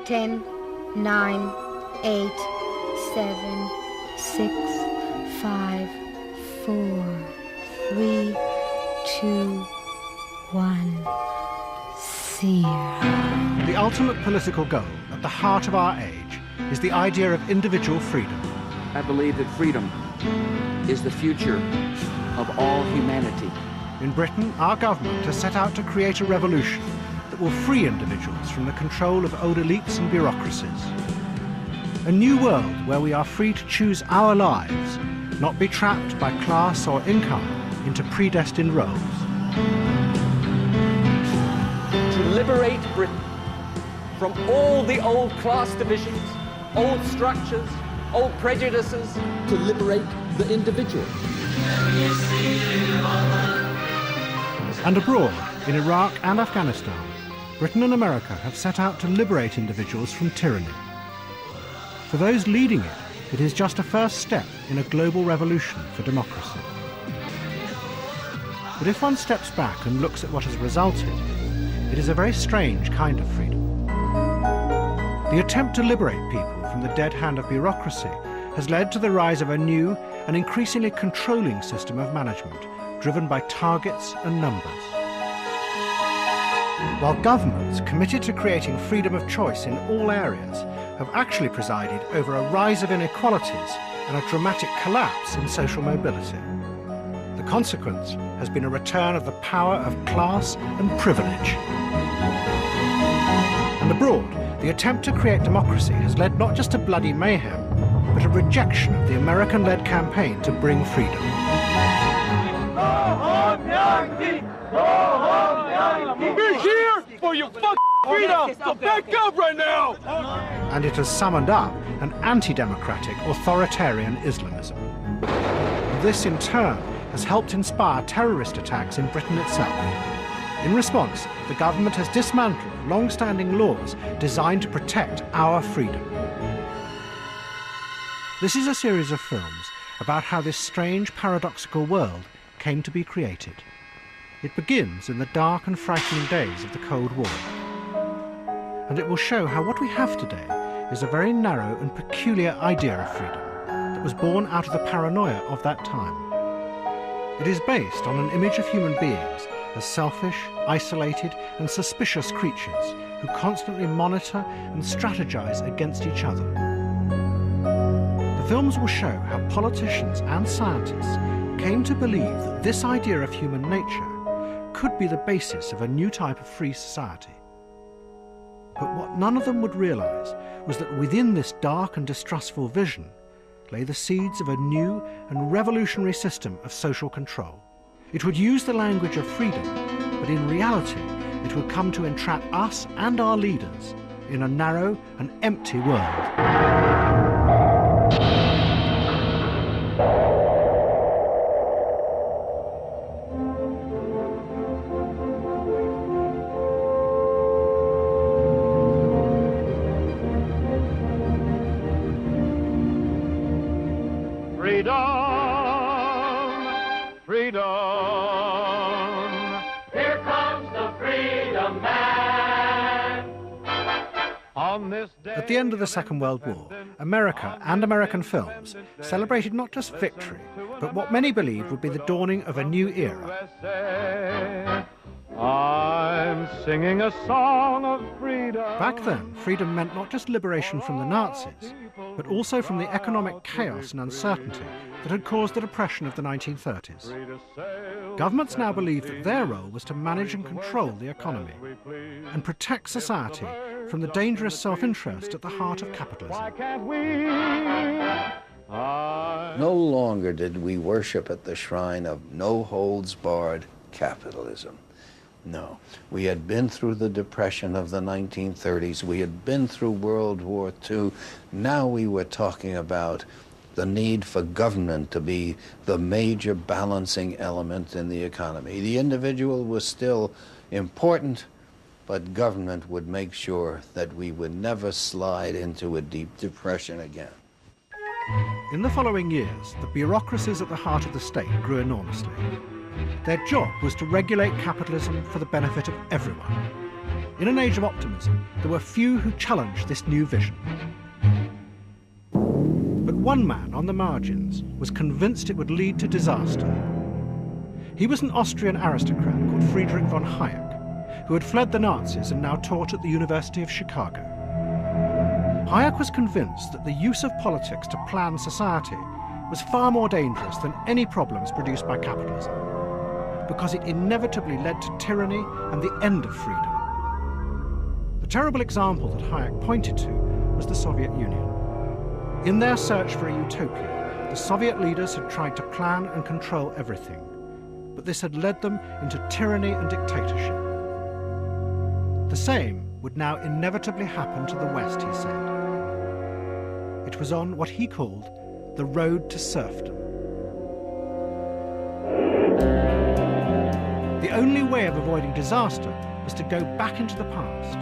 10, 9, 8, 7, 6, 5, 4, 3, 2, 1, 0. The ultimate political goal at the heart of our age is the idea of individual freedom. I believe that freedom is the future of all humanity. In Britain, our government has set out to create a revolution that will free individuals from the control of old elites and bureaucracies. A new world where we are free to choose our lives, not be trapped by class or income into predestined roles. To liberate Britain from all the old class divisions, old structures, old prejudices. To liberate the individual. And abroad, in Iraq and Afghanistan, Britain and America have set out to liberate individuals from tyranny. For those leading it, it is just a first step in a global revolution for democracy. But if one steps back and looks at what has resulted, it is a very strange kind of freedom. The attempt to liberate people from the dead hand of bureaucracy has led to the rise of a new and increasingly controlling system of management, driven by targets and numbers. While governments committed to creating freedom of choice in all areas have actually presided over a rise of inequalities and a dramatic collapse in social mobility. The consequence has been a return of the power of class and privilege. And abroad, the attempt to create democracy has led not just to bloody mayhem, but a rejection of the American-led campaign to bring freedom. We're here for your fucking freedom, so back up right now! And it has summoned up an anti-democratic, authoritarian Islamism. This, in turn, has helped inspire terrorist attacks in Britain itself. In response, the government has dismantled long-standing laws designed to protect our freedom. This is a series of films about how this strange, paradoxical world came to be created. It begins in the dark and frightening days of the Cold War. And it will show how what we have today is a very narrow and peculiar idea of freedom that was born out of the paranoia of that time. It is based on an image of human beings as selfish, isolated and suspicious creatures who constantly monitor and strategize against each other. The films will show how politicians and scientists came to believe that this idea of human nature could be the basis of a new type of free society. But what none of them would realize was that within this dark and distrustful vision lay the seeds of a new and revolutionary system of social control. It would use the language of freedom, but in reality, it would come to entrap us and our leaders in a narrow and empty world. At the end of the Second World War, America and American films celebrated not just victory, but what many believed would be the dawning of a new era. I'm singing a song of freedom. Back then, freedom meant not just liberation from the Nazis, but also from the economic chaos and uncertainty that had caused the Depression of the 1930s. Governments now believed that their role was to manage and control the economy and protect society from the dangerous self-interest at the heart of capitalism. No longer did we worship at the shrine of no-holds-barred capitalism. No, we had been through the Depression of the 1930s. We had been through World War II. Now we were talking about the need for government to be the major balancing element in the economy. The individual was still important, but government would make sure that we would never slide into a deep depression again. In the following years, the bureaucracies at the heart of the state grew enormously. Their job was to regulate capitalism for the benefit of everyone. In an age of optimism, there were few who challenged this new vision. But one man on the margins was convinced it would lead to disaster. He was an Austrian aristocrat called Friedrich von Hayek, who had fled the Nazis and now taught at the University of Chicago. Hayek was convinced that the use of politics to plan society was far more dangerous than any problems produced by capitalism, because it inevitably led to tyranny and the end of freedom. The terrible example that Hayek pointed to was the Soviet Union. In their search for a utopia, the Soviet leaders had tried to plan and control everything, but this had led them into tyranny and dictatorship. The same would now inevitably happen to the West, he said. It was on what he called the road to serfdom. The only way of avoiding disaster was to go back into the past,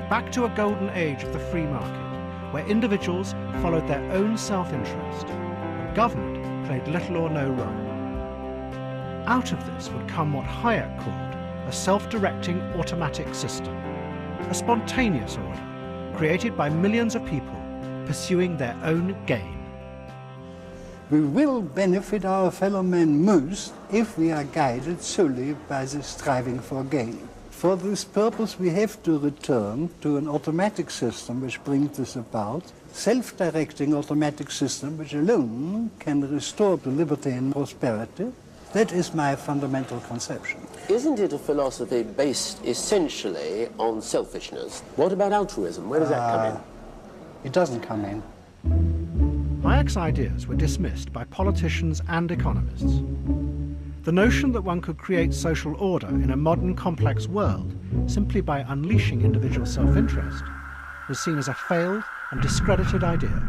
back to a golden age of the free market, where individuals followed their own self-interest and government played little or no role. Out of this would come what Hayek called a self-directing automatic system, a spontaneous order created by millions of people pursuing their own gain. We will benefit our fellow men most if we are guided solely by the striving for gain. For this purpose, we have to return to an automatic system which brings this about, self-directing automatic system which alone can restore the liberty and prosperity. That is my fundamental conception. Isn't it a philosophy based essentially on selfishness? What about altruism? Where does that come in? It doesn't come in. Hayek's ideas were dismissed by politicians and economists. The notion that one could create social order in a modern complex world simply by unleashing individual self-interest was seen as a failed and discredited idea.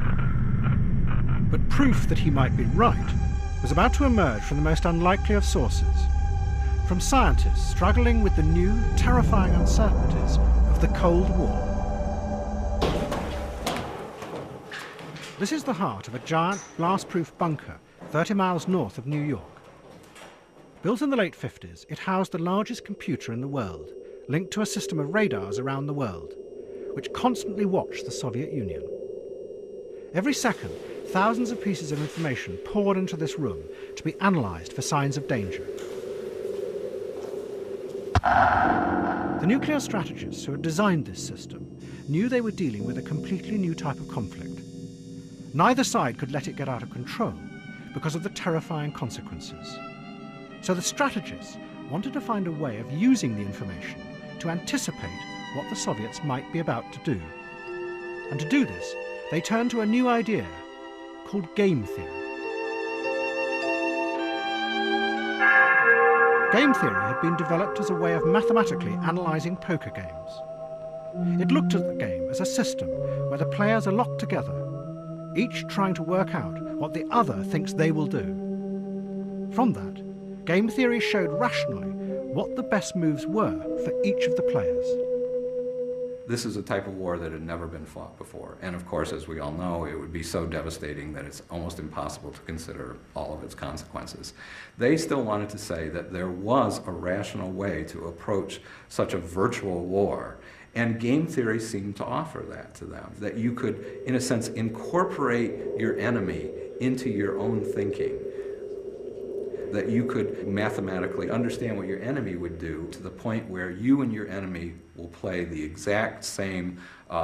But proof that he might be right was about to emerge from the most unlikely of sources, from scientists struggling with the new, terrifying uncertainties of the Cold War. This is the heart of a giant, blast-proof bunker 30 miles north of New York. Built in the late 50s, it housed the largest computer in the world, linked to a system of radars around the world, which constantly watched the Soviet Union. Every second, thousands of pieces of information poured into this room to be analysed for signs of danger. The nuclear strategists who had designed this system knew they were dealing with a completely new type of conflict. Neither side could let it get out of control because of the terrifying consequences. So the strategists wanted to find a way of using the information to anticipate what the Soviets might be about to do. And to do this, they turned to a new idea called game theory. Game theory had been developed as a way of mathematically analysing poker games. It looked at the game as a system where the players are locked together, each trying to work out what the other thinks they will do. From that, game theory showed rationally what the best moves were for each of the players. This is a type of war that had never been fought before. And of course, as we all know, it would be so devastating that it's almost impossible to consider all of its consequences. They still wanted to say that there was a rational way to approach such a virtual war. And game theory seemed to offer that to them, that you could, in a sense, incorporate your enemy into your own thinking, that you could mathematically understand what your enemy would do to the point where you and your enemy will play the exact same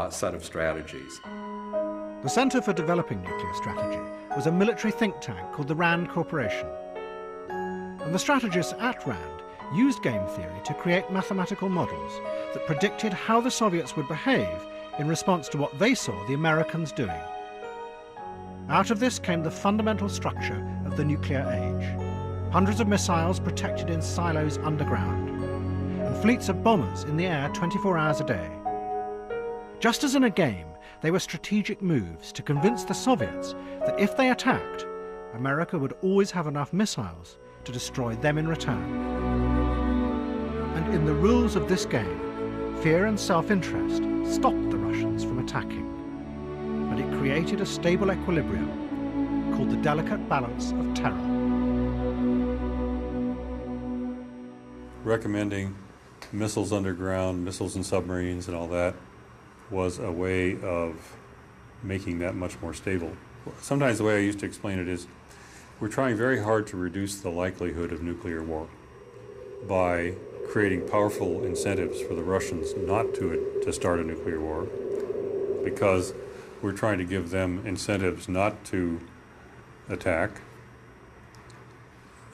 set of strategies. The Center for Developing Nuclear Strategy was a military think tank called the RAND Corporation. And the strategists at RAND used game theory to create mathematical models that predicted how the Soviets would behave in response to what they saw the Americans doing. Out of this came the fundamental structure of the nuclear age. Hundreds of missiles protected in silos underground, and fleets of bombers in the air 24 hours a day. Just as in a game, they were strategic moves to convince the Soviets that if they attacked, America would always have enough missiles to destroy them in return. And in the rules of this game, fear and self-interest stopped the Russians from attacking, but it created a stable equilibrium called the delicate balance of terror. Recommending missiles underground, missiles and submarines and all that, was a way of making that much more stable. Sometimes the way I used to explain it is, we're trying very hard to reduce the likelihood of nuclear war by creating powerful incentives for the Russians not to start a nuclear war, because we're trying to give them incentives not to attack,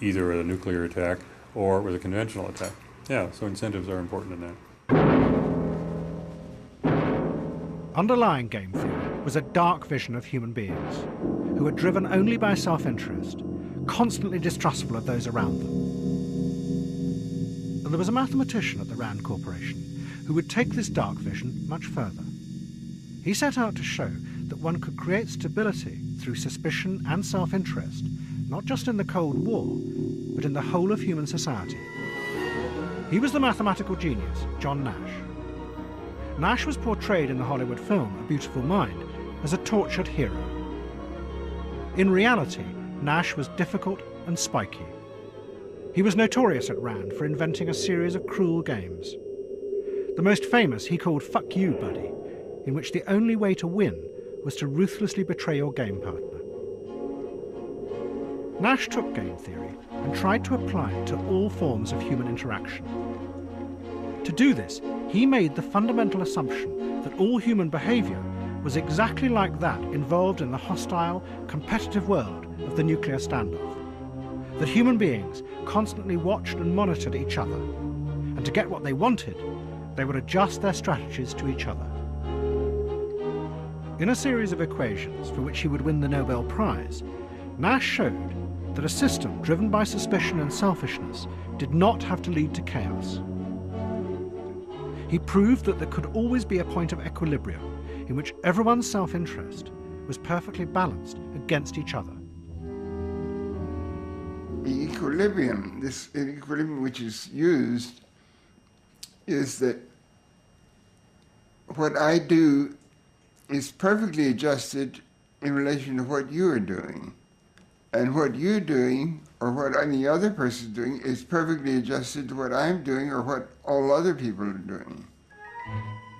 either a nuclear attack or with a conventional attack. Yeah, so incentives are important in that. Underlying game theory was a dark vision of human beings who were driven only by self-interest, constantly distrustful of those around them. And there was a mathematician at the Rand Corporation who would take this dark vision much further. He set out to show that one could create stability through suspicion and self-interest, not just in the Cold War, but in the whole of human society. He was the mathematical genius, John Nash. Nash was portrayed in the Hollywood film A Beautiful Mind as a tortured hero. In reality, Nash was difficult and spiky. He was notorious at Rand for inventing a series of cruel games. The most famous he called Fuck You, Buddy, in which the only way to win was to ruthlessly betray your game partner. Nash took game theory and tried to apply it to all forms of human interaction. To do this, he made the fundamental assumption that all human behaviour was exactly like that involved in the hostile, competitive world of the nuclear standoff. That human beings constantly watched and monitored each other, and to get what they wanted, they would adjust their strategies to each other. In a series of equations for which he would win the Nobel Prize, Nash showed that a system driven by suspicion and selfishness did not have to lead to chaos. He proved that there could always be a point of equilibrium in which everyone's self-interest was perfectly balanced against each other. The equilibrium, this equilibrium which is used, is that what I do is perfectly adjusted in relation to what you are doing. And what you're doing, or what any other person is doing, is perfectly adjusted to what I'm doing or what all other people are doing.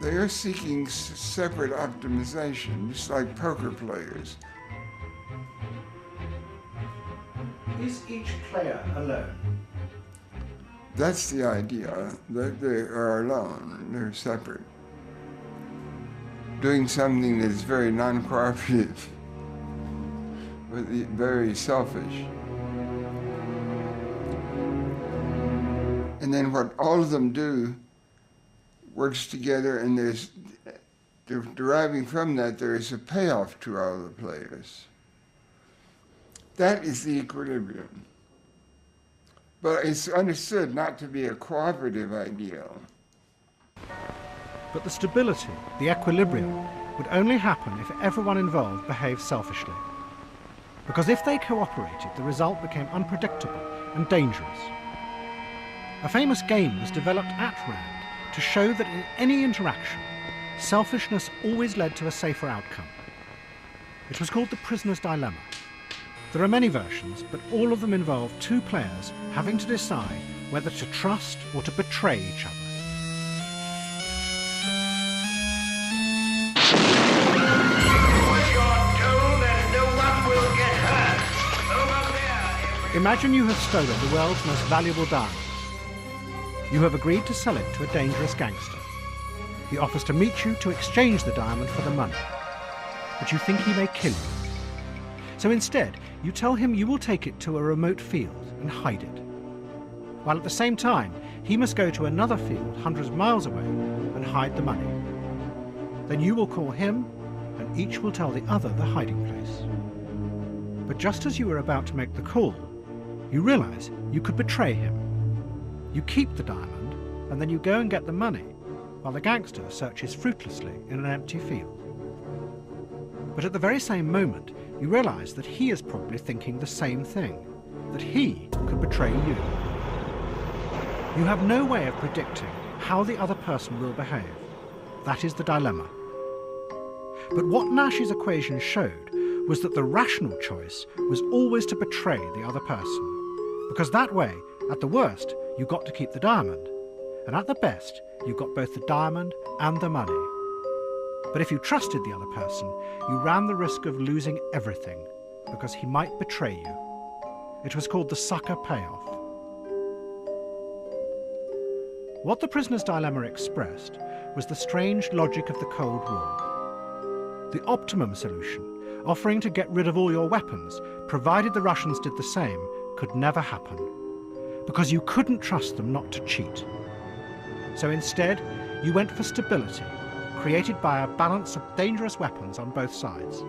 They are seeking separate optimization, just like poker players. Is each player alone? That's the idea, that they are alone, they're separate. Doing something that is very non-cooperative, but very selfish. And then what all of them do works together, and deriving from that, there is a payoff to all the players. That is the equilibrium. But it's understood not to be a cooperative ideal. But the stability, the equilibrium, would only happen if everyone involved behaved selfishly. Because if they cooperated, the result became unpredictable and dangerous. A famous game was developed at Rand to show that in any interaction, selfishness always led to a safer outcome. It was called the prisoner's dilemma. There are many versions, but all of them involve two players having to decide whether to trust or to betray each other. Imagine you have stolen the world's most valuable diamond. You have agreed to sell it to a dangerous gangster. He offers to meet you to exchange the diamond for the money, but you think he may kill you. So instead, you tell him you will take it to a remote field and hide it, while at the same time, he must go to another field hundreds of miles away and hide the money. Then you will call him, and each will tell the other the hiding place. But just as you are about to make the call, you realize you could betray him. You keep the diamond, and then you go and get the money, while the gangster searches fruitlessly in an empty field. But at the very same moment, you realize that he is probably thinking the same thing, that he could betray you. You have no way of predicting how the other person will behave. That is the dilemma. But what Nash's equation showed was that the rational choice was always to betray the other person, because that way, at the worst, you got to keep the diamond, and at the best, you got both the diamond and the money. But if you trusted the other person, you ran the risk of losing everything, because he might betray you. It was called the sucker payoff. What the prisoner's dilemma expressed was the strange logic of the Cold War. The optimum solution, offering to get rid of all your weapons, provided the Russians did the same, could never happen, because you couldn't trust them not to cheat. So instead, you went for stability, created by a balance of dangerous weapons on both sides.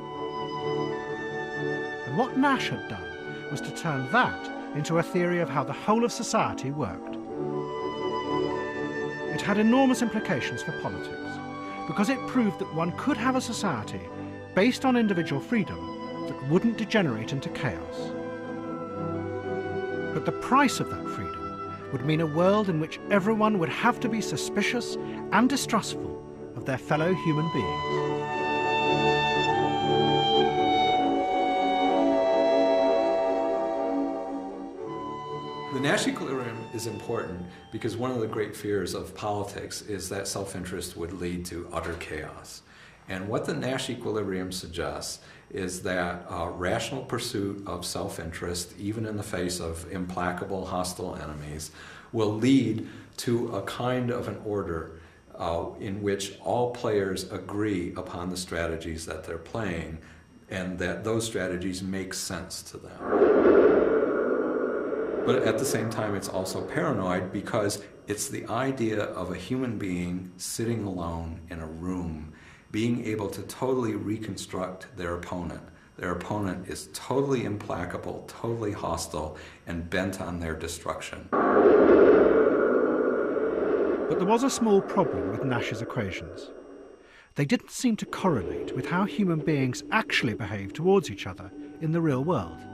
And what Nash had done was to turn that into a theory of how the whole of society worked. It had enormous implications for politics, because it proved that one could have a society based on individual freedom that wouldn't degenerate into chaos. But the price of that freedom would mean a world in which everyone would have to be suspicious and distrustful of their fellow human beings. The Nash equilibrium is important because one of the great fears of politics is that self-interest would lead to utter chaos. And what the Nash equilibrium suggests is that rational pursuit of self-interest, even in the face of implacable hostile enemies, will lead to a kind of an order in which all players agree upon the strategies that they're playing, and that those strategies make sense to them. But at the same time, it's also paranoid because it's the idea of a human being sitting alone in a room, being able to totally reconstruct their opponent. Their opponent is totally implacable, totally hostile, and bent on their destruction. But there was a small problem with Nash's equations. They didn't seem to correlate with how human beings actually behave towards each other in the real world.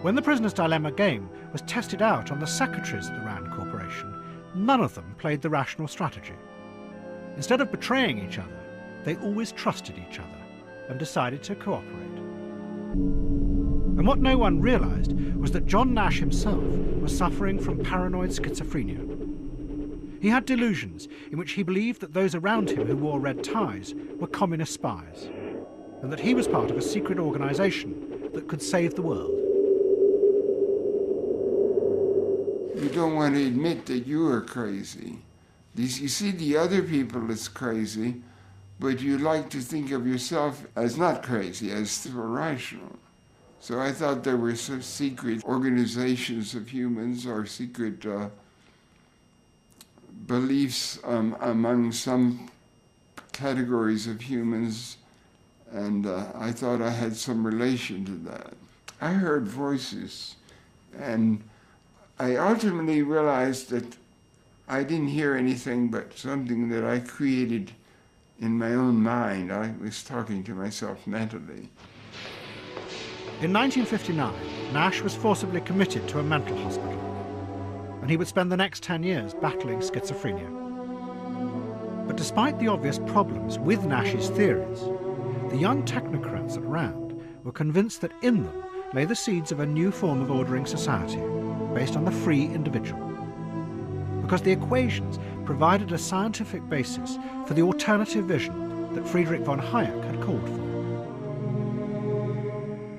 When the prisoner's dilemma game was tested out on the secretaries of the RAND Corporation, none of them played the rational strategy. Instead of betraying each other, they always trusted each other and decided to cooperate. And what no one realized was that John Nash himself was suffering from paranoid schizophrenia. He had delusions in which he believed that those around him who wore red ties were communist spies, and that he was part of a secret organization that could save the world. You don't want to admit that you are crazy. You see the other people as crazy, but you like to think of yourself as not crazy, as still rational. So I thought there were some secret organizations of humans or secret beliefs among some categories of humans, and I thought I had some relation to that. I heard voices, and I ultimately realized that I didn't hear anything but something that I created in my own mind. I was talking to myself mentally. In 1959, Nash was forcibly committed to a mental hospital, and he would spend the next 10 years battling schizophrenia. But despite the obvious problems with Nash's theories, the young technocrats at RAND were convinced that in them lay the seeds of a new form of ordering society, based on the free individual. Because the equations provided a scientific basis for the alternative vision that Friedrich von Hayek had called for.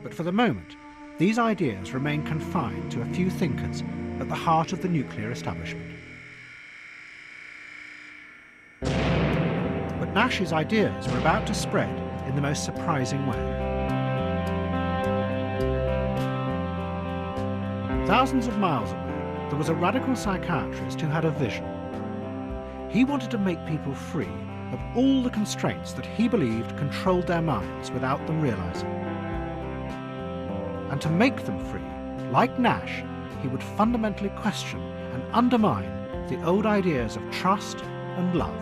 But for the moment, these ideas remain confined to a few thinkers at the heart of the nuclear establishment. But Nash's ideas were about to spread in the most surprising way. Thousands of miles away, there was a radical psychiatrist who had a vision. He wanted to make people free of all the constraints that he believed controlled their minds without them realizing. And to make them free, like Nash, he would fundamentally question and undermine the old ideas of trust and love.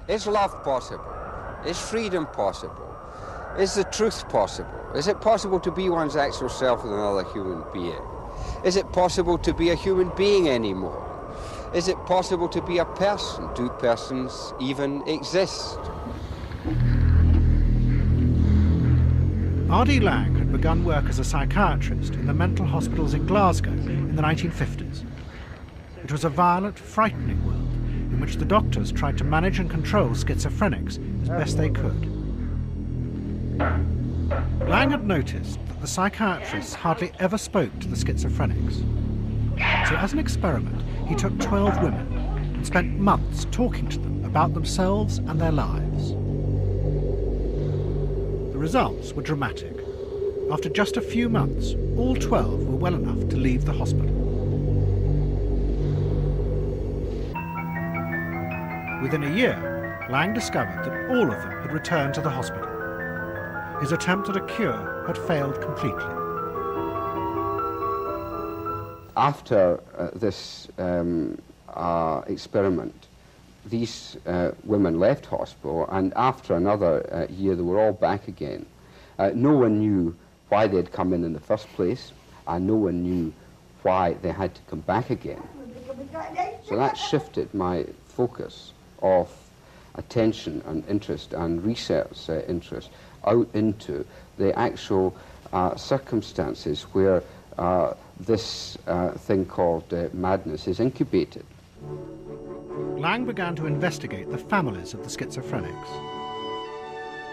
Is love possible? Is freedom possible? Is the truth possible? Is it possible to be one's actual self with another human being? Is it possible to be a human being anymore? Is it possible to be a person? Do persons even exist? R.D. Laing had begun work as a psychiatrist in the mental hospitals in Glasgow in the 1950s. It was a violent, frightening world in which the doctors tried to manage and control schizophrenics as best they could. Lang had noticed that the psychiatrists hardly ever spoke to the schizophrenics. So as an experiment, he took 12 women and spent months talking to them about themselves and their lives. The results were dramatic. After just a few months, all 12 were well enough to leave the hospital. Within a year, Lang discovered that all of them had returned to the hospital. His attempt at a cure had failed completely. After this experiment, these women left hospital, and after another year they were all back again. No one knew why they'd come in the first place, and no one knew why they had to come back again. So that shifted my focus of attention and interest and research interest out into the actual circumstances where this thing called madness is incubated. Lang began to investigate the families of the schizophrenics.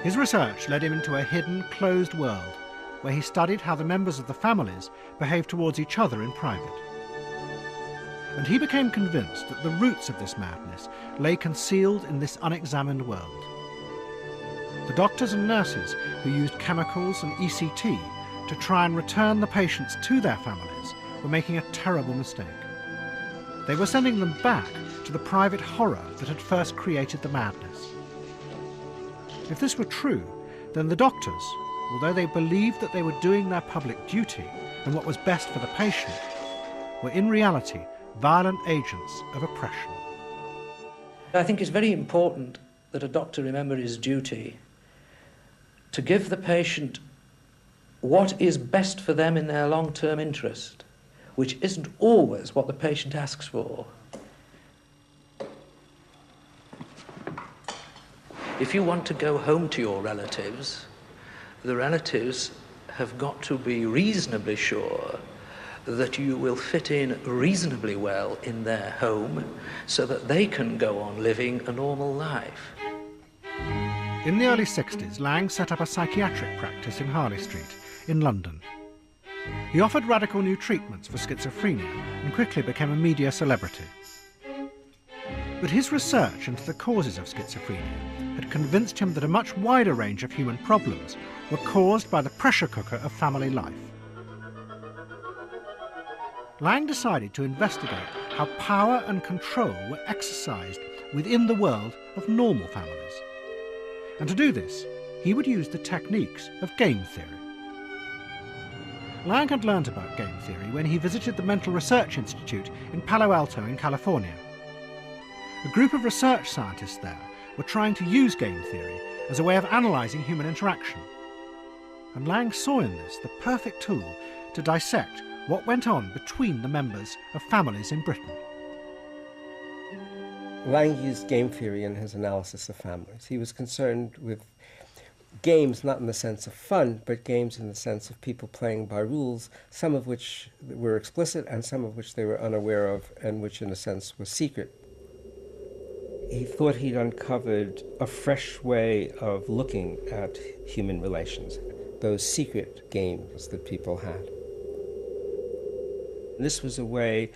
His research led him into a hidden, closed world where he studied how the members of the families behaved towards each other in private. And he became convinced that the roots of this madness lay concealed in this unexamined world. The doctors and nurses who used chemicals and ECT to try and return the patients to their families were making a terrible mistake. They were sending them back to the private horror that had first created the madness. If this were true, then the doctors, although they believed that they were doing their public duty and what was best for the patient, were in reality violent agents of oppression. I think it's very important that a doctor remember his duty to give the patient what is best for them in their long-term interest, which isn't always what the patient asks for. If you want to go home to your relatives, the relatives have got to be reasonably sure that you will fit in reasonably well in their home so that they can go on living a normal life. In the early 60s, Lang set up a psychiatric practice in Harley Street in London. He offered radical new treatments for schizophrenia and quickly became a media celebrity. But his research into the causes of schizophrenia had convinced him that a much wider range of human problems were caused by the pressure cooker of family life. Lang decided to investigate how power and control were exercised within the world of normal families. And to do this, he would use the techniques of game theory. Lang had learnt about game theory when he visited the Mental Research Institute in Palo Alto in California. A group of research scientists there were trying to use game theory as a way of analysing human interaction. And Lang saw in this the perfect tool to dissect what went on between the members of families in Britain. Lang used game theory in his analysis of families. He was concerned with games not in the sense of fun, but games in the sense of people playing by rules, some of which were explicit and some of which they were unaware of, and which in a sense was secret. He thought he'd uncovered a fresh way of looking at human relations, those secret games that people had. This was a way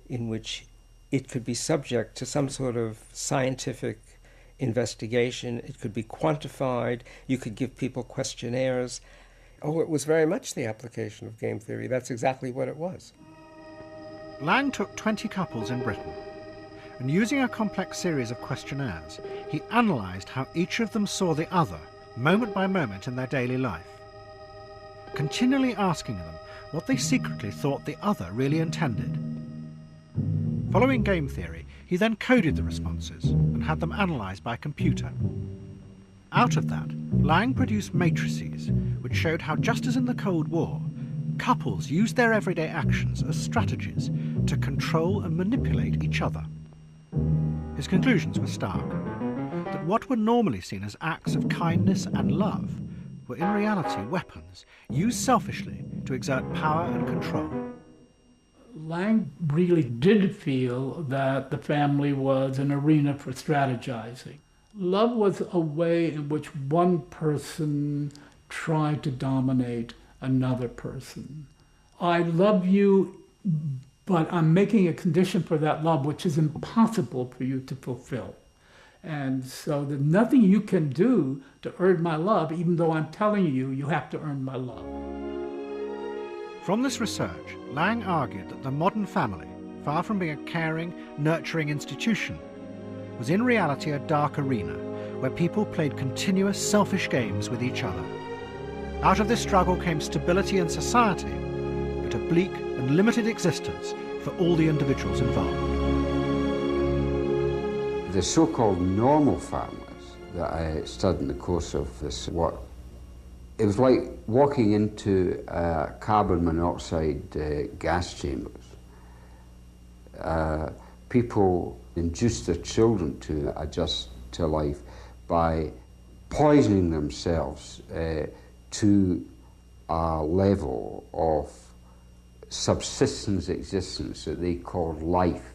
in which it could be subject to some sort of scientific investigation. It could be quantified. You could give people questionnaires. Oh, it was very much the application of game theory. That's exactly what it was. Lang took 20 couples in Britain, and using a complex series of questionnaires, he analysed how each of them saw the other, moment by moment in their daily life, continually asking them what they secretly thought the other really intended. Following game theory, he then coded the responses and had them analysed by a computer. Out of that, Lang produced matrices which showed how, just as in the Cold War, couples used their everyday actions as strategies to control and manipulate each other. His conclusions were stark, that what were normally seen as acts of kindness and love were in reality weapons used selfishly to exert power and control. Lang really did feel that the family was an arena for strategizing. Love was a way in which one person tried to dominate another person. I love you, but I'm making a condition for that love which is impossible for you to fulfill. And so there's nothing you can do to earn my love, even though I'm telling you, you have to earn my love. From this research, Lang argued that the modern family, far from being a caring, nurturing institution, was in reality a dark arena where people played continuous selfish games with each other. Out of this struggle came stability in society, but a bleak and limited existence for all the individuals involved. The so-called normal families that I studied in the course of this work, it was like walking into carbon monoxide gas chambers. People induced their children to adjust to life by poisoning themselves to a level of subsistence existence that they called life.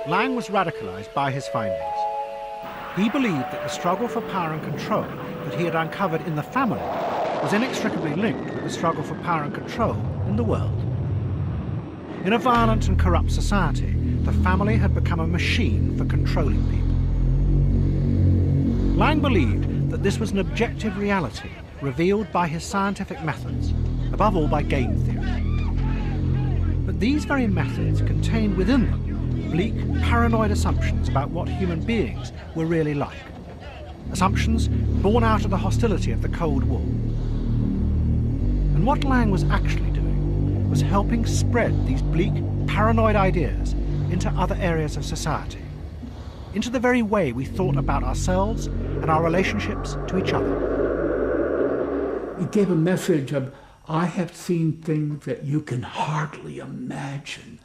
Lang was radicalized by his findings. He believed that the struggle for power and control that he had uncovered in the family was inextricably linked with the struggle for power and control in the world. In a violent and corrupt society, the family had become a machine for controlling people. Lang believed that this was an objective reality revealed by his scientific methods, above all by game theory. But these very methods contained within them bleak, paranoid assumptions about what human beings were really like. Assumptions born out of the hostility of the Cold War. And what Lang was actually doing was helping spread these bleak, paranoid ideas into other areas of society, into the very way we thought about ourselves and our relationships to each other. It gave a message of, I have seen things that you can hardly imagine.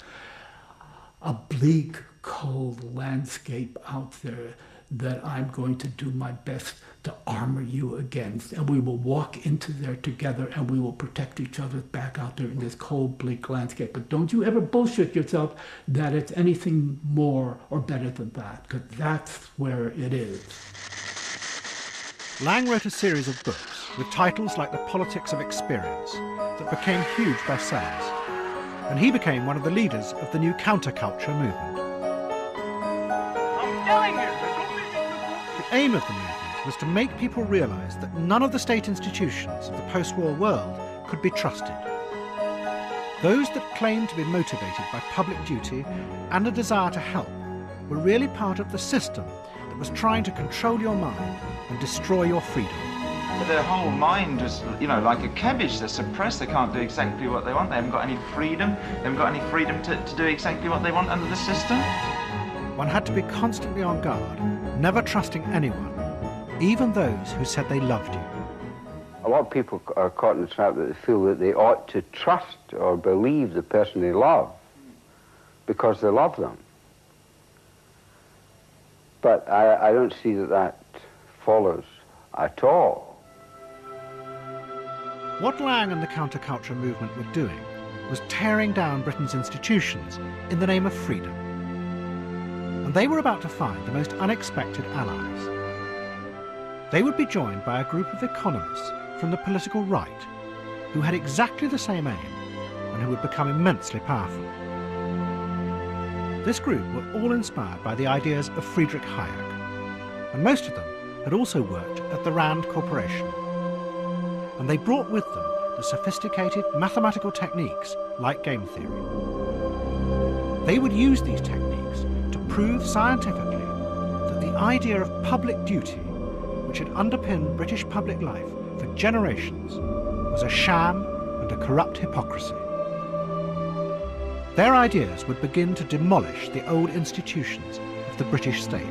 A bleak, cold landscape out there that I'm going to do my best to armor you against. And we will walk into there together and we will protect each other back out there in this cold, bleak landscape. But don't you ever bullshit yourself that it's anything more or better than that, because that's where it is. Lang wrote a series of books with titles like The Politics of Experience that became huge bestsellers. And he became one of the leaders of the new counterculture movement. I'm telling you! The aim of the movement was to make people realize that none of the state institutions of the post-war world could be trusted. Those that claimed to be motivated by public duty and a desire to help were really part of the system that was trying to control your mind and destroy your freedom. Their whole mind is, like a cabbage. They're suppressed. They can't do exactly what they want. They haven't got any freedom. They haven't got any freedom to do exactly what they want under the system. One had to be constantly on guard, never trusting anyone, even those who said they loved you. A lot of people are caught in the trap that they feel that they ought to trust or believe the person they love because they love them. But I don't see that follows at all. What Lang and the counterculture movement were doing was tearing down Britain's institutions in the name of freedom. And they were about to find the most unexpected allies. They would be joined by a group of economists from the political right who had exactly the same aim and who would become immensely powerful. This group were all inspired by the ideas of Friedrich Hayek, and most of them had also worked at the Rand Corporation. And they brought with them the sophisticated mathematical techniques like game theory. They would use these techniques to prove scientifically that the idea of public duty, which had underpinned British public life for generations, was a sham and a corrupt hypocrisy. Their ideas would begin to demolish the old institutions of the British state.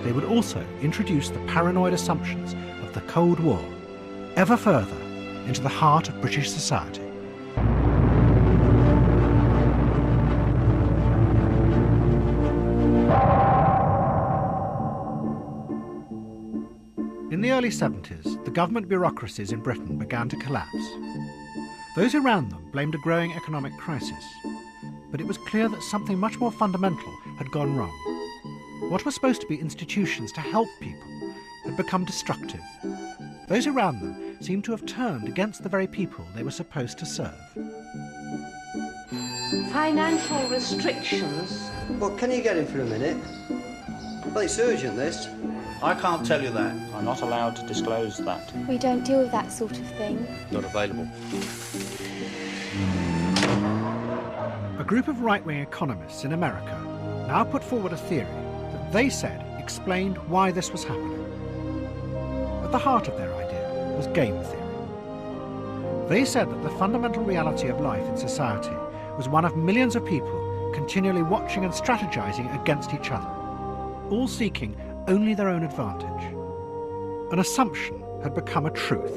They would also introduce the paranoid assumptions of the Cold War ever further into the heart of British society. In the early 70s, the government bureaucracies in Britain began to collapse. Those around them blamed a growing economic crisis, but it was clear that something much more fundamental had gone wrong. What were supposed to be institutions to help people had become destructive. Those around them seemed to have turned against the very people they were supposed to serve. Financial restrictions. Well, can you get him for a minute? Well, it's urgent, this. I can't tell you that. I'm not allowed to disclose that. We don't deal with that sort of thing. Not available. A group of right-wing economists in America now put forward a theory that they said explained why this was happening. At the heart of their idea was game theory. They said that the fundamental reality of life in society was one of millions of people continually watching and strategizing against each other, all seeking only their own advantage. An assumption had become a truth.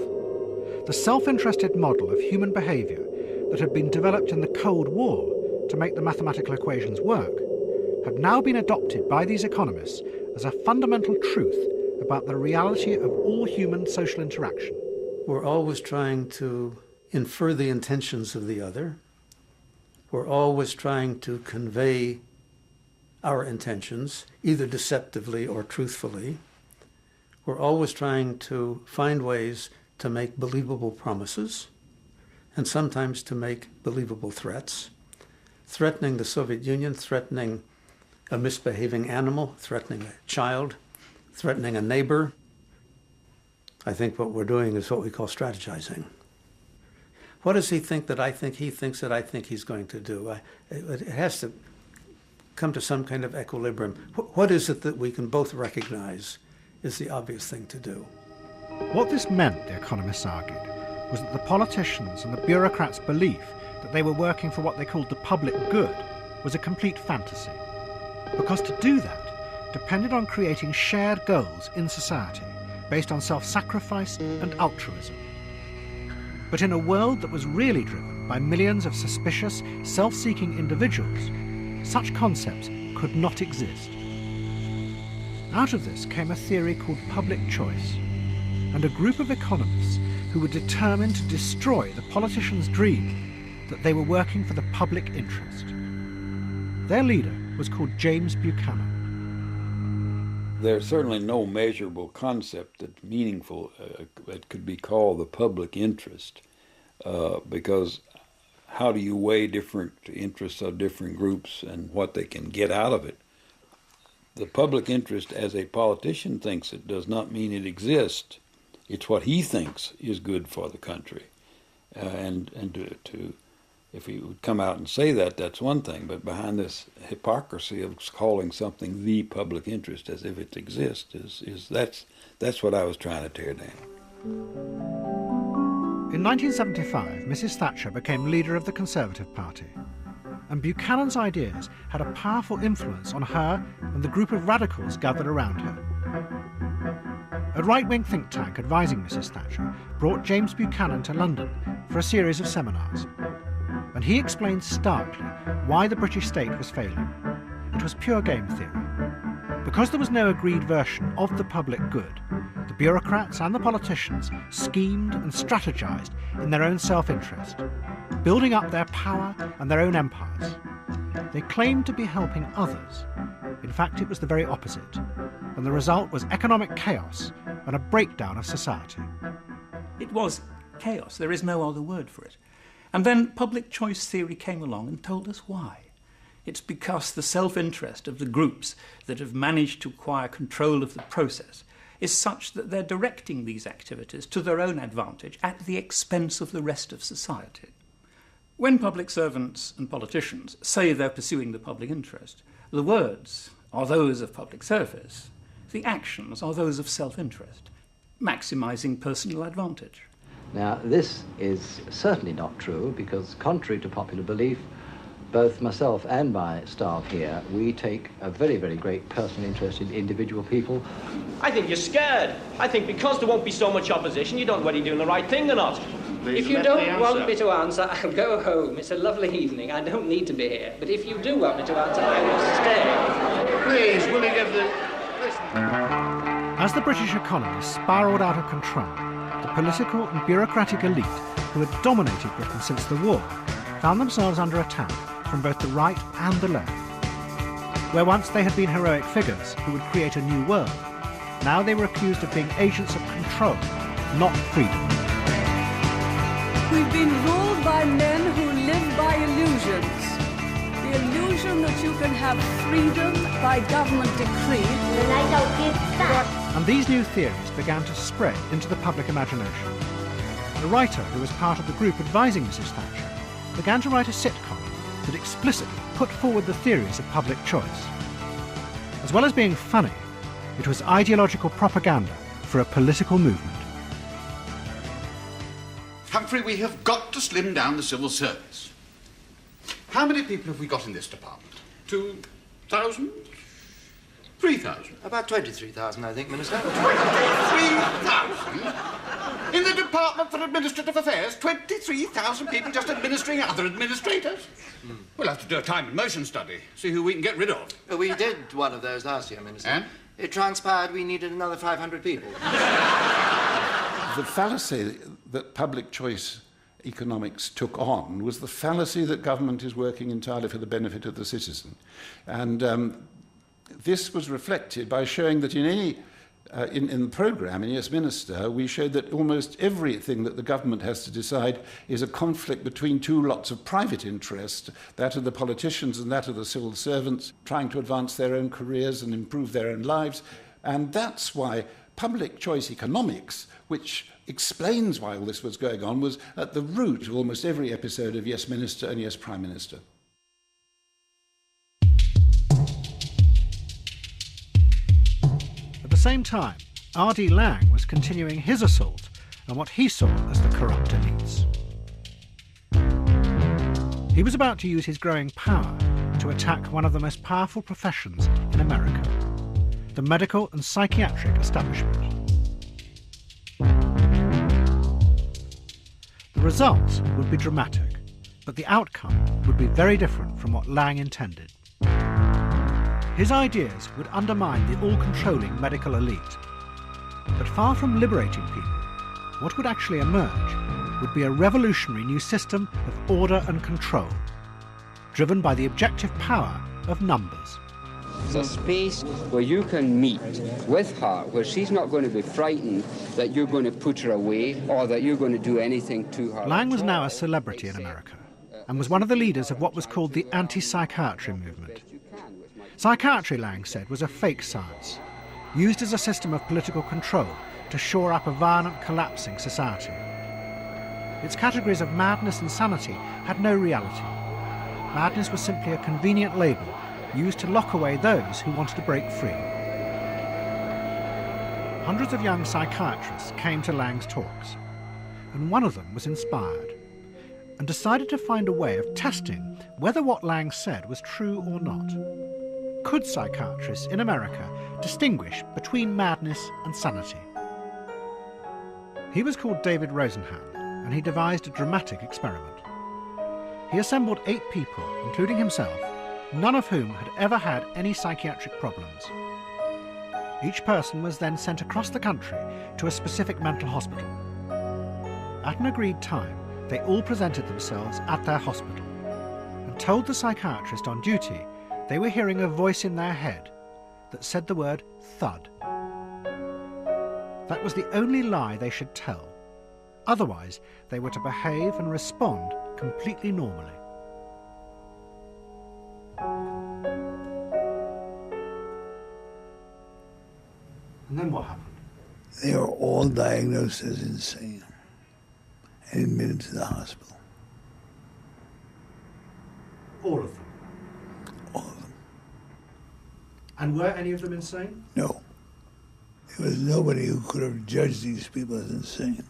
The self-interested model of human behavior that had been developed in the Cold War to make the mathematical equations work had now been adopted by these economists as a fundamental truth about the reality of all human social interaction. We're always trying to infer the intentions of the other. We're always trying to convey our intentions, either deceptively or truthfully. We're always trying to find ways to make believable promises, and sometimes to make believable threats, threatening the Soviet Union, threatening a misbehaving animal, threatening a child, threatening a neighbor. I think what we're doing is what we call strategizing. What does he think that I think he thinks that I think he's going to do? It has to come to some kind of equilibrium. What is it that we can both recognize is the obvious thing to do? What this meant, the economists argued, was that the politicians and the bureaucrats' belief that they were working for what they called the public good was a complete fantasy. Because to do that depended on creating shared goals in society based on self-sacrifice and altruism. But in a world that was really driven by millions of suspicious, self-seeking individuals, such concepts could not exist. Out of this came a theory called public choice, and a group of economists who were determined to destroy the politicians' dream that they were working for the public interest. Their leader was called James Buchanan. There's certainly no measurable concept that's meaningful that could be called the public interest, because how do you weigh different interests of different groups and what they can get out of it? The public interest, as a politician thinks it, does not mean it exists. It's what he thinks is good for the country. If he would come out and say that, that's one thing. But behind this hypocrisy of calling something the public interest as if it exists, that's what I was trying to tear down. In 1975, Mrs. Thatcher became leader of the Conservative Party, and Buchanan's ideas had a powerful influence on her and the group of radicals gathered around her. A right-wing think tank advising Mrs. Thatcher brought James Buchanan to London for a series of seminars, and he explained starkly why the British state was failing. It was pure game theory. Because there was no agreed version of the public good, the bureaucrats and the politicians schemed and strategized in their own self-interest, building up their power and their own empires. They claimed to be helping others. In fact, it was the very opposite, and the result was economic chaos and a breakdown of society. It was chaos. There is no other word for it. And then public choice theory came along and told us why. It's because the self-interest of the groups that have managed to acquire control of the process is such that they're directing these activities to their own advantage at the expense of the rest of society. When public servants and politicians say they're pursuing the public interest, the words are those of public service, the actions are those of self-interest, maximising personal advantage. Now, this is certainly not true because, contrary to popular belief, both myself and my staff here, we take a very, very great personal interest in individual people. I think you're scared. I think because there won't be so much opposition, you don't know whether you're doing the right thing or not. If you don't want me to answer, I'll go home. It's a lovely evening. I don't need to be here. But if you do want me to answer, I will stay. Please, will you give the... As As the British economy spiralled out of control, the political and bureaucratic elite who had dominated Britain since the war found themselves under attack from both the right and the left. Where once they had been heroic figures who would create a new world, now they were accused of being agents of control, not freedom. We've been ruled by men who live by illusions. The illusion that you can have freedom by government decree. Then I don't give back. And these new theories began to spread into the public imagination. A writer who was part of the group advising Mrs. Thatcher began to write a sitcom that explicitly put forward the theories of public choice. As well as being funny, it was ideological propaganda for a political movement. Humphrey, we have got to slim down the civil service. How many people have we got in this department? 2,000? 3,000? About 23,000, I think, Minister. 23,000? In the Department for Administrative Affairs, 23,000 people just administering other administrators? We'll have to do a time and motion study, see who we can get rid of. We did one of those last year, Minister. And? It transpired we needed another 500 people. The fallacy that public choice economics took on was the fallacy that government is working entirely for the benefit of the citizen. And this was reflected by showing that in the programme, in Yes Minister, we showed that almost everything that the government has to decide is a conflict between two lots of private interest, that of the politicians and that of the civil servants, trying to advance their own careers and improve their own lives. And that's why public choice economics, which explains why all this was going on, was at the root of almost every episode of Yes Minister and Yes Prime Minister. At the same time, R.D. Laing was continuing his assault on what he saw as the corrupt elites. He was about to use his growing power to attack one of the most powerful professions in America, the medical and psychiatric establishment. The results would be dramatic, but the outcome would be very different from what Laing intended. His ideas would undermine the all-controlling medical elite. But far from liberating people, what would actually emerge would be a revolutionary new system of order and control, driven by the objective power of numbers. It's a space where you can meet with her, where she's not going to be frightened that you're going to put her away or that you're going to do anything to her. Laing was now a celebrity in America and was one of the leaders of what was called the anti-psychiatry movement. Psychiatry, Laing said, was a fake science, used as a system of political control to shore up a violent, collapsing society. Its categories of madness and sanity had no reality. Madness was simply a convenient label used to lock away those who wanted to break free. Hundreds of young psychiatrists came to Laing's talks, and one of them was inspired and decided to find a way of testing whether what Laing said was true or not. Could psychiatrists in America distinguish between madness and sanity? He was called David Rosenhan, and he devised a dramatic experiment. He assembled 8 people, including himself, none of whom had ever had any psychiatric problems. Each person was then sent across the country to a specific mental hospital. At an agreed time, they all presented themselves at their hospital and told the psychiatrist on duty they were hearing a voice in their head that said the word thud. That was the only lie they should tell. Otherwise, they were to behave and respond completely normally. And then what happened? They were all diagnosed as insane and admitted to the hospital. All of them? All of them. And were any of them insane? No. There was nobody who could have judged these people as insane.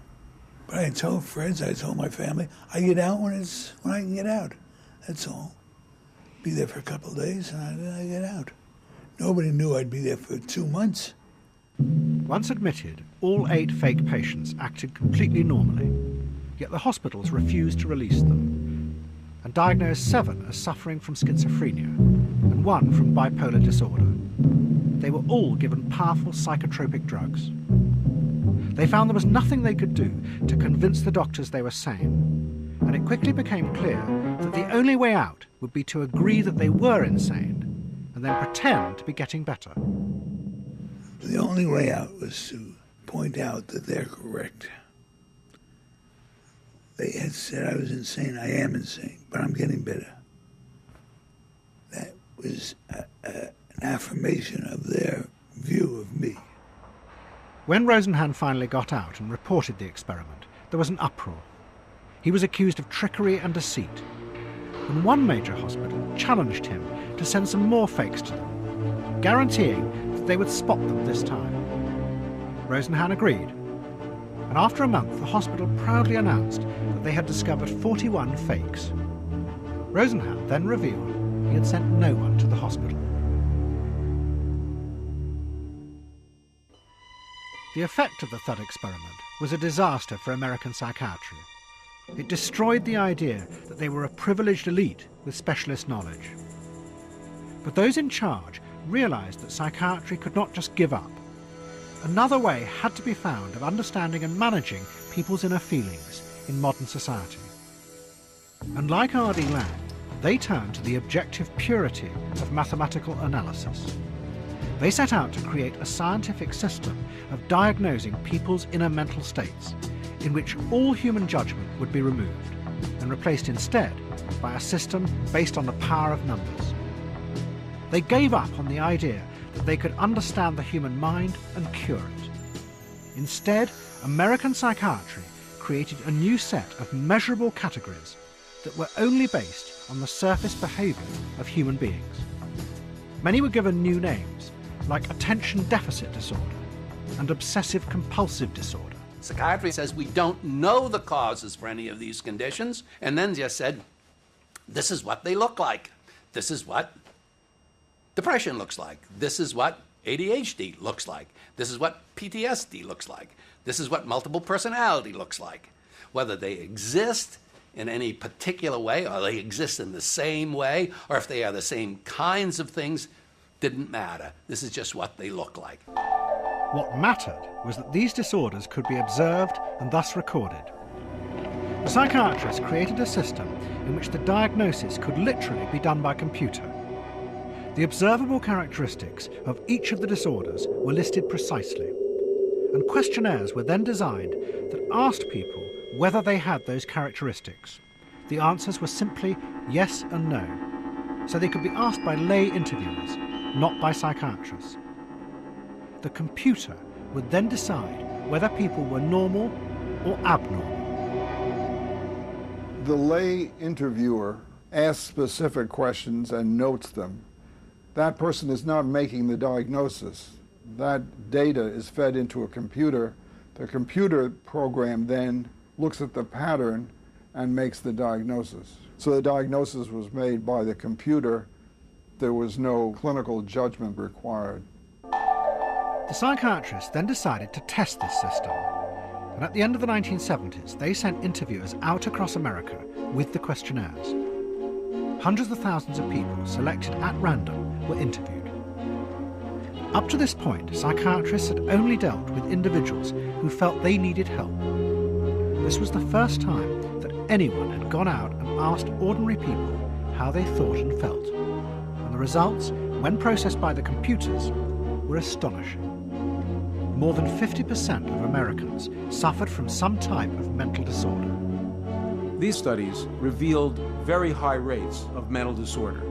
But I told friends, I told my family, I get out when I can get out. That's all. Be there for a couple of days and then I get out. Nobody knew I'd be there for 2 months. Once admitted, all 8 fake patients acted completely normally, yet the hospitals refused to release them, and diagnosed 7 as suffering from schizophrenia and 1 from bipolar disorder. they were all given powerful psychotropic drugs. They found there was nothing they could do to convince the doctors they were sane, and it quickly became clear that the only way out would be to agree that they were insane and then pretend to be getting better. The only way out was to point out that they're correct. They had said I was insane. I am insane, but I'm getting better. That was an affirmation of their view of me. When Rosenhan finally got out and reported the experiment, there was an uproar. He was accused of trickery and deceit, and one major hospital challenged him to send some more fakes to them, guaranteeing that they would spot them this time. Rosenhan agreed, and after a month the hospital proudly announced that they had discovered 41 fakes. Rosenhan then revealed he had sent no one to the hospital. The effect of the Thud experiment was a disaster for American psychiatry. It destroyed the idea that they were a privileged elite with specialist knowledge. But those in charge realized that psychiatry could not just give up. Another way had to be found of understanding and managing people's inner feelings in modern society. And like R.D. Laing, they turned to the objective purity of mathematical analysis. They set out to create a scientific system of diagnosing people's inner mental states, in which all human judgment would be removed and replaced instead by a system based on the power of numbers. They gave up on the idea that they could understand the human mind and cure it. Instead, American psychiatry created a new set of measurable categories that were only based on the surface behavior of human beings. Many were given new names, like attention deficit disorder and obsessive compulsive disorder. Psychiatry says we don't know the causes for any of these conditions, and then just said, this is what they look like. This is what depression looks like. This is what ADHD looks like. This is what PTSD looks like. This is what multiple personality looks like. Whether they exist in any particular way, or they exist in the same way, or if they are the same kinds of things, didn't matter. This is just what they look like. What mattered was that these disorders could be observed and thus recorded. The psychiatrists created a system in which the diagnosis could literally be done by computer. The observable characteristics of each of the disorders were listed precisely, and questionnaires were then designed that asked people whether they had those characteristics. The answers were simply yes and no, so they could be asked by lay interviewers, not by psychiatrists. The computer would then decide whether people were normal or abnormal. The lay interviewer asks specific questions and notes them. That person is not making the diagnosis. That data is fed into a computer. The computer program then looks at the pattern and makes the diagnosis. So the diagnosis was made by the computer. There was no clinical judgment required. The psychiatrists then decided to test this system, and at the end of the 1970s they sent interviewers out across America with the questionnaires. Hundreds of thousands of people selected at random were interviewed. Up to this point, psychiatrists had only dealt with individuals who felt they needed help. This was the first time that anyone had gone out and asked ordinary people how they thought and felt, and the results, when processed by the computers, were astonishing. More than 50% of Americans suffered from some type of mental disorder. These studies revealed very high rates of mental disorder.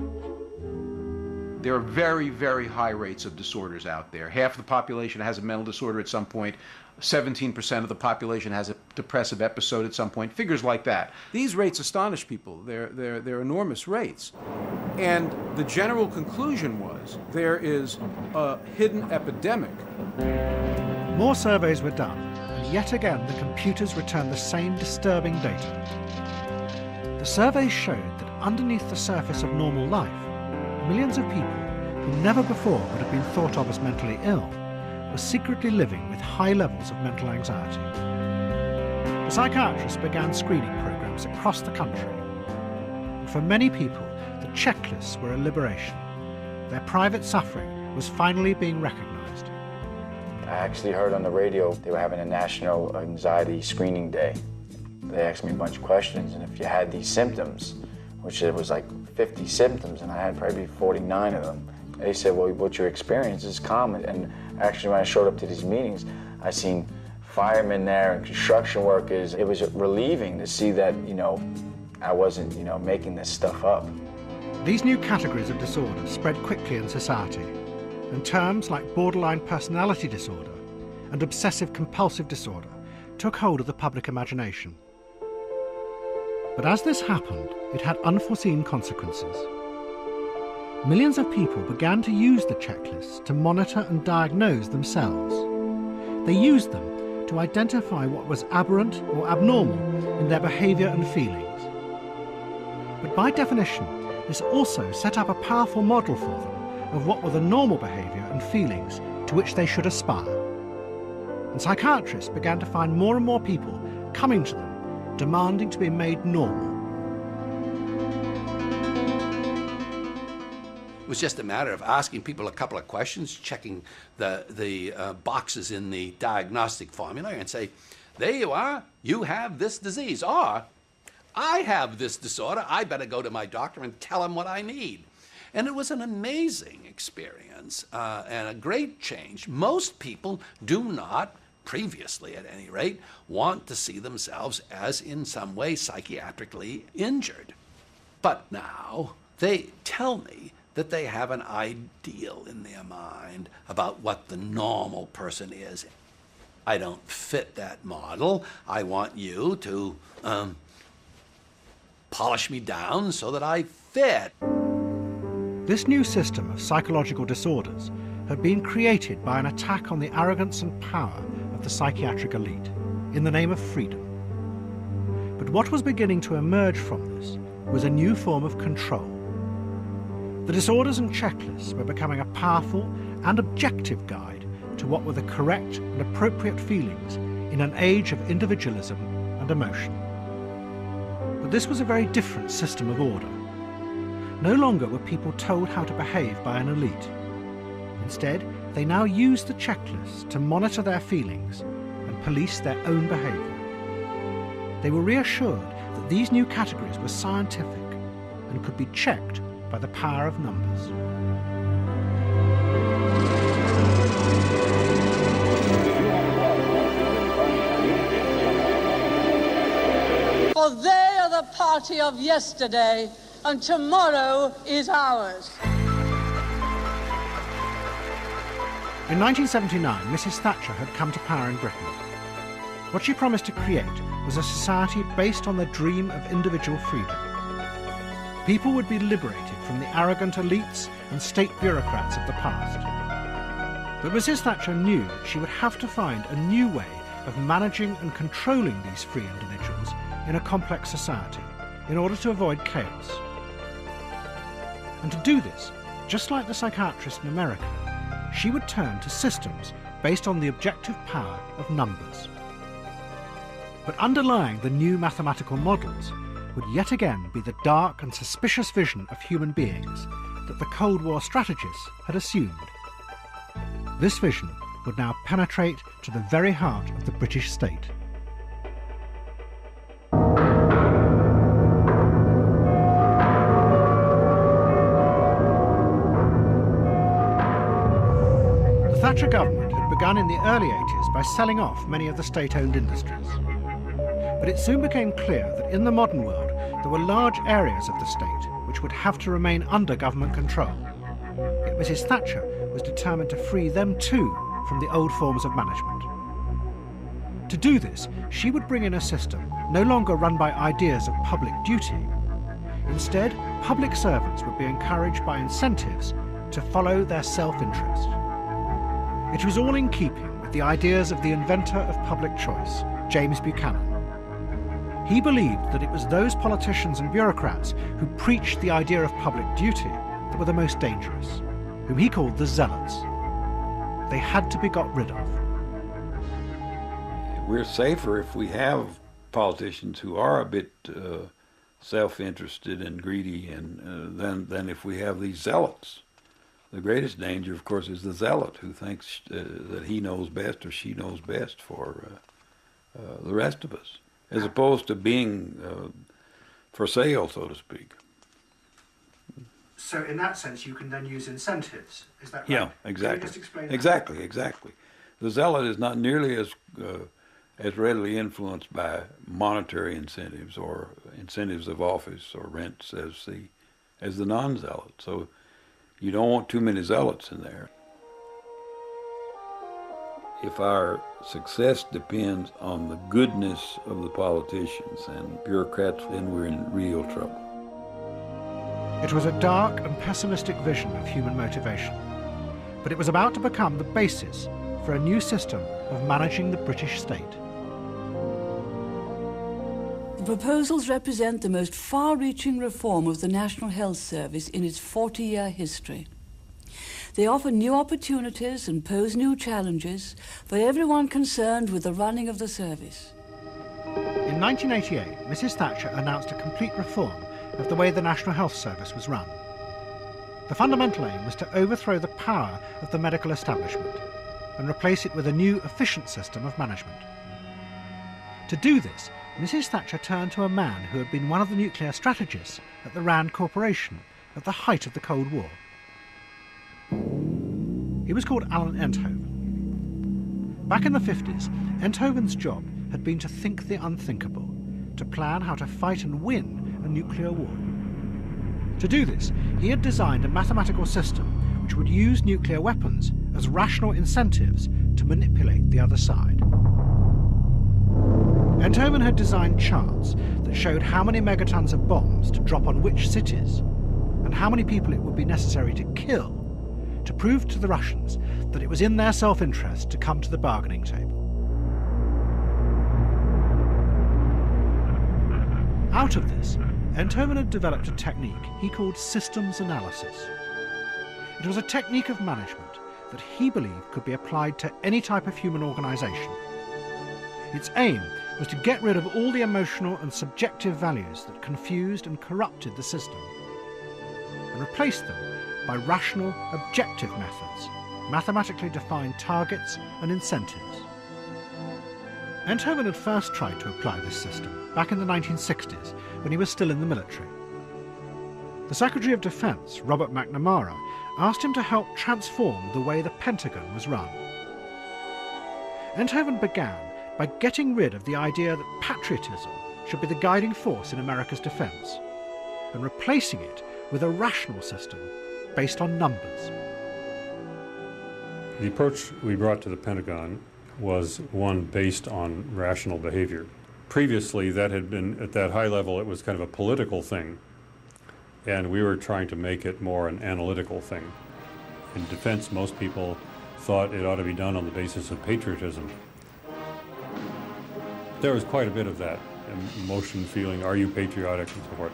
There are very, very high rates of disorders out there. Half the population has a mental disorder at some point. 17% of the population has a depressive episode at some point. Figures like that. These rates astonish people. They're enormous rates. And the general conclusion was there is a hidden epidemic. More surveys were done, and yet again the computers returned the same disturbing data. The surveys showed that underneath the surface of normal life, millions of people who never before would have been thought of as mentally ill were secretly living with high levels of mental anxiety. The psychiatrists began screening programs across the country. And for many people, the checklists were a liberation. Their private suffering was finally being recognised. I actually heard on the radio they were having a national anxiety screening day. They asked me a bunch of questions, and if you had these symptoms, which it was like 50 symptoms, and I had probably 49 of them, they said, well, what your experience is common. And actually, when I showed up to these meetings, I seen firemen there and construction workers. It was relieving to see that, I wasn't, making this stuff up. These new categories of disorder spread quickly in society, and terms like borderline personality disorder and obsessive-compulsive disorder took hold of the public imagination. But as this happened, it had unforeseen consequences. Millions of people began to use the checklists to monitor and diagnose themselves. They used them to identify what was aberrant or abnormal in their behaviour and feelings. But by definition, this also set up a powerful model for them of what were the normal behaviour and feelings to which they should aspire. And psychiatrists began to find more and more people coming to them, demanding to be made normal. It was just a matter of asking people a couple of questions, checking the boxes in the diagnostic formula and say, there you are, you have this disease, or I have this disorder, I better go to my doctor and tell him what I need. And it was an amazing experience and a great change. Most people do not, previously at any rate, want to see themselves as in some way psychiatrically injured. But now they tell me that they have an ideal in their mind about what the normal person is. I don't fit that model. I want you to polish me down so that I fit. This new system of psychological disorders had been created by an attack on the arrogance and power of the psychiatric elite in the name of freedom. But what was beginning to emerge from this was a new form of control. The disorders and checklists were becoming a powerful and objective guide to what were the correct and appropriate feelings in an age of individualism and emotion. But this was a very different system of order. No longer were people told how to behave by an elite. Instead, they now used the checklists to monitor their feelings and police their own behaviour. They were reassured that these new categories were scientific and could be checked by the power of numbers. For they are the party of yesterday, and tomorrow is ours. In 1979, Mrs. Thatcher had come to power in Britain. What she promised to create was a society based on the dream of individual freedom. People would be liberated from the arrogant elites and state bureaucrats of the past. But Mrs. Thatcher knew that she would have to find a new way of managing and controlling these free individuals in a complex society in order to avoid chaos. And to do this, just like the psychiatrists in America, she would turn to systems based on the objective power of numbers. But underlying the new mathematical models would yet again be the dark and suspicious vision of human beings that the Cold War strategists had assumed. This vision would now penetrate to the very heart of the British state. The Thatcher government had begun in the early 80s by selling off many of the state-owned industries. But it soon became clear that in the modern world there were large areas of the state which would have to remain under government control. Yet Mrs. Thatcher was determined to free them too from the old forms of management. To do this, she would bring in a system no longer run by ideas of public duty. Instead, public servants would be encouraged by incentives to follow their self-interest. It was all in keeping with the ideas of the inventor of public choice, James Buchanan. He believed that it was those politicians and bureaucrats who preached the idea of public duty that were the most dangerous, whom he called the zealots. They had to be got rid of. We're safer if we have politicians who are a bit self-interested and greedy, and than if we have these zealots The greatest danger, of course, is the zealot who thinks that he knows best or she knows best for the rest of us, as opposed to being for sale, so to speak. So in that sense, you can then use incentives. Is that right? Yeah, exactly. Can you just explain that? Exactly. The zealot is not nearly as readily influenced by monetary incentives or incentives of office or rents as the non-zealot. So you don't want too many zealots in there. If our success depends on the goodness of the politicians and bureaucrats, then we're in real trouble. It was a dark and pessimistic vision of human motivation, but it was about to become the basis for a new system of managing the British state. The proposals represent the most far-reaching reform of the National Health Service in its 40-year history. They offer new opportunities and pose new challenges for everyone concerned with the running of the service. In 1988, Mrs. Thatcher announced a complete reform of the way the National Health Service was run. The fundamental aim was to overthrow the power of the medical establishment and replace it with a new, efficient system of management. To do this, Mrs. Thatcher turned to a man who had been one of the nuclear strategists at the Rand Corporation at the height of the Cold War. He was called Alan Enthoven. Back in the 50s, Enthoven's job had been to think the unthinkable, to plan how to fight and win a nuclear war. To do this, he had designed a mathematical system which would use nuclear weapons as rational incentives to manipulate the other side. Enthoven had designed charts that showed how many megatons of bombs to drop on which cities, and how many people it would be necessary to kill to prove to the Russians that it was in their self-interest to come to the bargaining table. Out of this, Enthoven had developed a technique he called systems analysis. It was a technique of management that he believed could be applied to any type of human organisation. Its aim was to get rid of all the emotional and subjective values that confused and corrupted the system, and replace them by rational, objective methods, mathematically defined targets and incentives. Enthoven had first tried to apply this system back in the 1960s when he was still in the military. The Secretary of Defense, Robert McNamara, asked him to help transform the way the Pentagon was run. Enthoven began by getting rid of the idea that patriotism should be the guiding force in America's defense, and replacing it with a rational system based on numbers. The approach we brought to the Pentagon was one based on rational behavior. Previously, that had been, at that high level, it was kind of a political thing, and we were trying to make it more an analytical thing. In defense, most people thought it ought to be done on the basis of patriotism. There was quite a bit of that, emotion, feeling, are you patriotic, and so forth.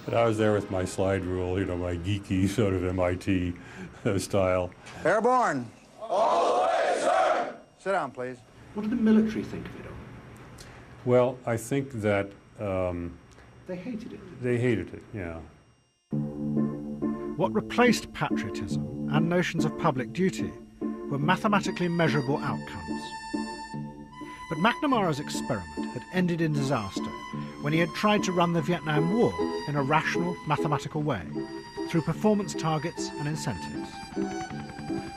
And I was there with my slide rule, you know, my geeky sort of MIT style. Airborne. All the way, sir. Sit down, please. What did the military think of it all? Well, I think that... they hated it. They hated it, yeah. What replaced patriotism and notions of public duty were mathematically measurable outcomes. But McNamara's experiment had ended in disaster when he had tried to run the Vietnam War in a rational, mathematical way, through performance targets and incentives.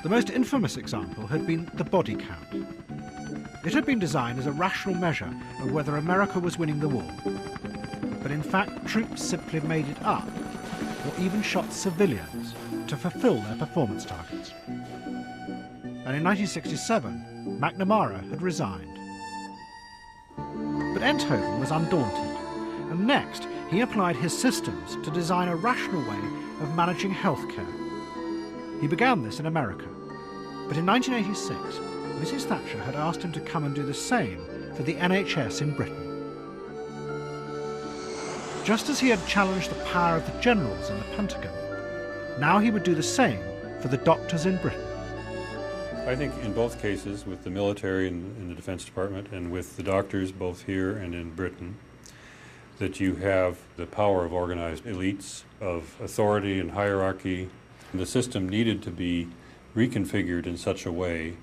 The most infamous example had been the body count. It had been designed as a rational measure of whether America was winning the war, but in fact troops simply made it up, or even shot civilians to fulfill their performance targets. And in 1967, McNamara had resigned. But Enthoven was undaunted, and next he applied his systems to design a rational way of managing healthcare. He began this in America, but in 1986, Mrs. Thatcher had asked him to come and do the same for the NHS in Britain. Just as he had challenged the power of the generals in the Pentagon, now he would do the same for the doctors in Britain. I think in both cases, with the military and in the Defense Department, and with the doctors both here and in Britain, that you have the power of organized elites, of authority and hierarchy. And the system needed to be reconfigured in such a way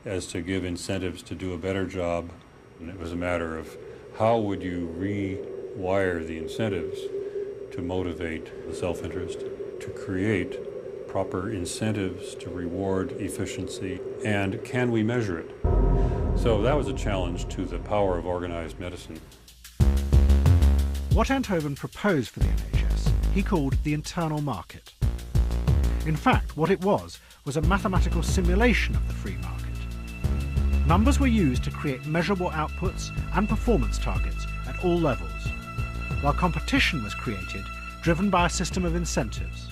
as to give incentives to do a better job. And it was a matter of how would you rewire the incentives to motivate the self-interest, to create proper incentives to reward efficiency, and can we measure it? So that was a challenge to the power of organized medicine. What Enthoven proposed for the NHS, he called the internal market. In fact, what it was a mathematical simulation of the free market. Numbers were used to create measurable outputs and performance targets at all levels, while competition was created, driven by a system of incentives.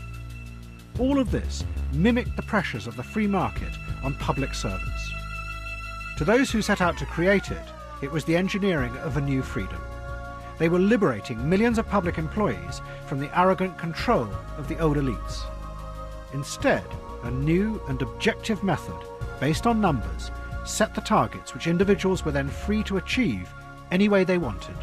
All of this mimicked the pressures of the free market on public servants. To those who set out to create it, it was the engineering of a new freedom. They were liberating millions of public employees from the arrogant control of the old elites. Instead, a new and objective method, based on numbers, set the targets which individuals were then free to achieve any way they wanted.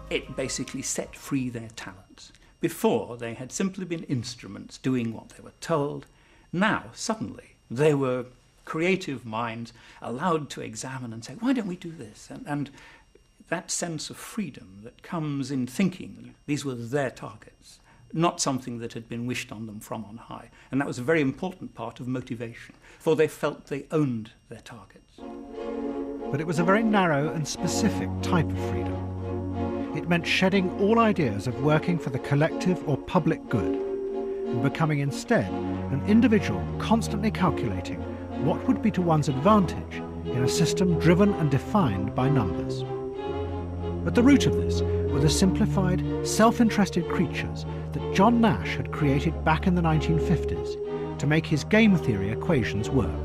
It basically set free their talents. Before, they had simply been instruments doing what they were told. Now, suddenly, they were creative minds allowed to examine and say, why don't we do this? And that sense of freedom that comes in thinking, these were their targets, not something that had been wished on them from on high. And that was a very important part of motivation, for they felt they owned their targets. But it was a very narrow and specific type of freedom. It meant shedding all ideas of working for the collective or public good, and becoming instead an individual constantly calculating what would be to one's advantage in a system driven and defined by numbers. At the root of this were the simplified, self-interested creatures that John Nash had created back in the 1950s to make his game theory equations work.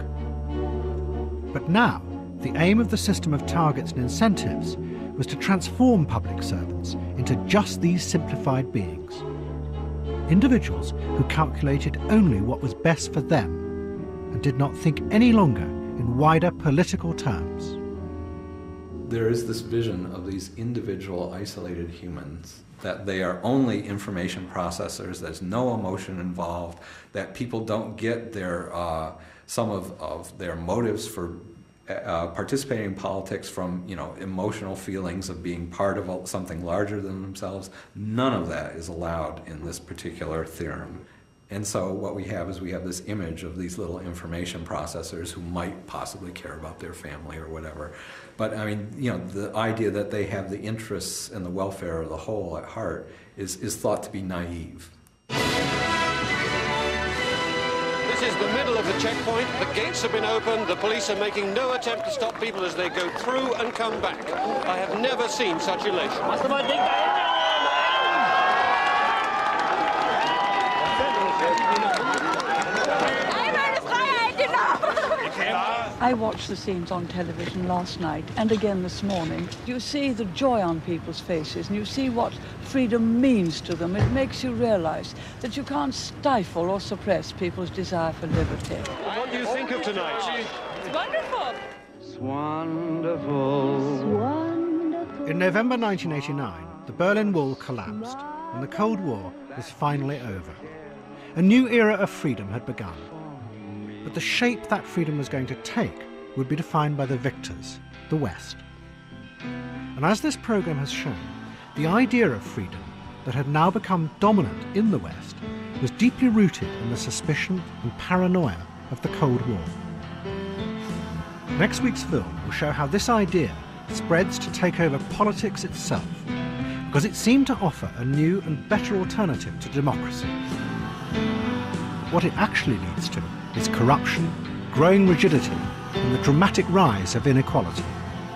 But now, the aim of the system of targets and incentives was to transform public servants into just these simplified beings. Individuals who calculated only what was best for them and did not think any longer in wider political terms. There is this vision of these individual isolated humans, that they are only information processors, there's no emotion involved, that people don't get their some of their motives for participating in politics from, emotional feelings of being part of something larger than themselves. None of that is allowed in this particular theorem. And so what we have is we have this image of these little information processors who might possibly care about their family or whatever. But I mean, the idea that they have the interests and the welfare of the whole at heart is thought to be naive. This is the middle of the checkpoint. The gates have been opened. The police are making no attempt to stop people as they go through and come back. I have never seen such elation. I watched the scenes on television last night and again this morning. You see the joy on people's faces and you see what freedom means to them. It makes you realize that you can't stifle or suppress people's desire for liberty. What do you think of tonight? It's wonderful. It's wonderful. It's wonderful. In November 1989, the Berlin Wall collapsed and the Cold War was finally over. A new era of freedom had begun. But the shape that freedom was going to take would be defined by the victors, the West. And as this programme has shown, the idea of freedom that had now become dominant in the West was deeply rooted in the suspicion and paranoia of the Cold War. Next week's film will show how this idea spreads to take over politics itself, because it seemed to offer a new and better alternative to democracy. What it actually leads to is corruption, growing rigidity, and the dramatic rise of inequality.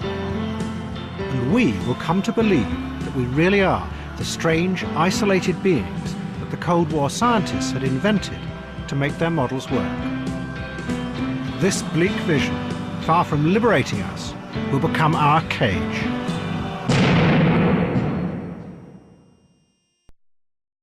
And we will come to believe that we really are the strange, isolated beings that the Cold War scientists had invented to make their models work. This bleak vision, far from liberating us, will become our cage.